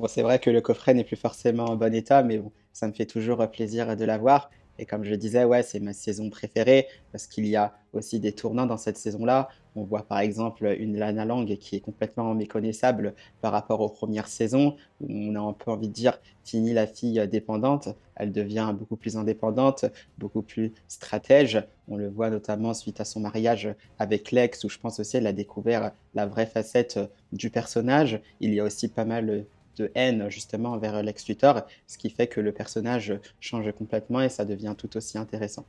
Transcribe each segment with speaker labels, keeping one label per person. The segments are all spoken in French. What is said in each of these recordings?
Speaker 1: Bon, c'est vrai que le coffret n'est plus forcément en bon état, mais bon, ça me fait toujours plaisir de l'avoir. Et comme je disais, ouais, c'est ma saison préférée parce qu'il y a aussi des tournants dans cette saison-là. On voit par exemple une Lana Lang qui est complètement méconnaissable par rapport aux premières saisons, où on a un peu envie de dire fini la fille dépendante. Elle devient beaucoup plus indépendante, beaucoup plus stratège. On le voit notamment suite à son mariage avec Lex, où je pense aussi elle a découvert la vraie facette du personnage. Il y a aussi pas mal de haine justement envers Lex Luthor, ce qui fait que le personnage change complètement et ça devient tout aussi intéressant.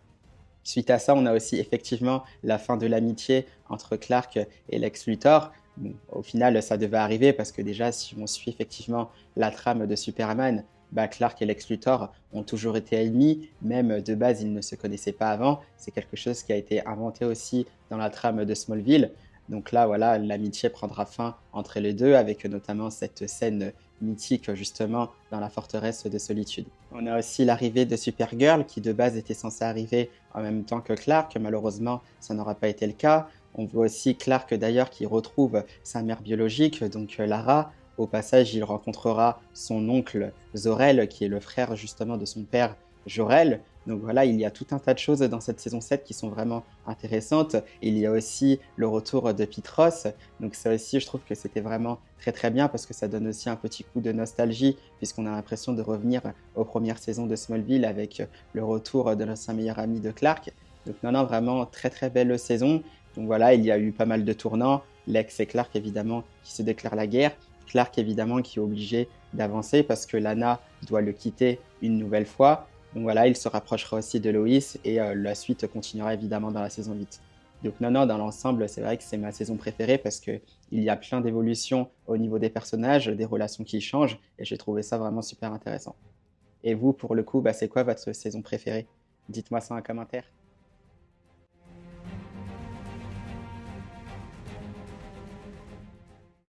Speaker 1: Suite à ça, on a aussi effectivement la fin de l'amitié entre Clark et Lex Luthor. Bon, au final, ça devait arriver parce que déjà, si on suit effectivement la trame de Superman, bah Clark et Lex Luthor ont toujours été ennemis, même de base, ils ne se connaissaient pas avant. C'est quelque chose qui a été inventé aussi dans la trame de Smallville. Donc là, voilà, l'amitié prendra fin entre les deux, avec notamment cette scène mythique justement dans la forteresse de solitude. On a aussi l'arrivée de Supergirl qui de base était censée arriver en même temps que Clark. Malheureusement, ça n'aura pas été le cas. On voit aussi Clark d'ailleurs qui retrouve sa mère biologique, donc Lara. Au passage, il rencontrera son oncle Zor-El, qui est le frère justement de son père Jor-El. Donc voilà, il y a tout un tas de choses dans cette saison 7 qui sont vraiment intéressantes. Il y a aussi le retour de Pete Ross. Donc ça aussi, je trouve que c'était vraiment très très bien parce que ça donne aussi un petit coup de nostalgie puisqu'on a l'impression de revenir aux premières saisons de Smallville avec le retour de l'ancien meilleur ami de Clark. Donc non, non, vraiment très très belle saison. Donc voilà, il y a eu pas mal de tournants. Lex et Clark évidemment qui se déclarent la guerre. Clark évidemment qui est obligé d'avancer parce que Lana doit le quitter une nouvelle fois. Donc voilà, il se rapprochera aussi de Lois et la suite continuera évidemment dans la saison 8. Donc non, non, dans l'ensemble, c'est vrai que c'est ma saison préférée parce qu'il y a plein d'évolutions au niveau des personnages, des relations qui changent et j'ai trouvé ça vraiment super intéressant. Et vous, pour le coup, bah, c'est quoi votre saison préférée? Dites-moi ça en commentaire.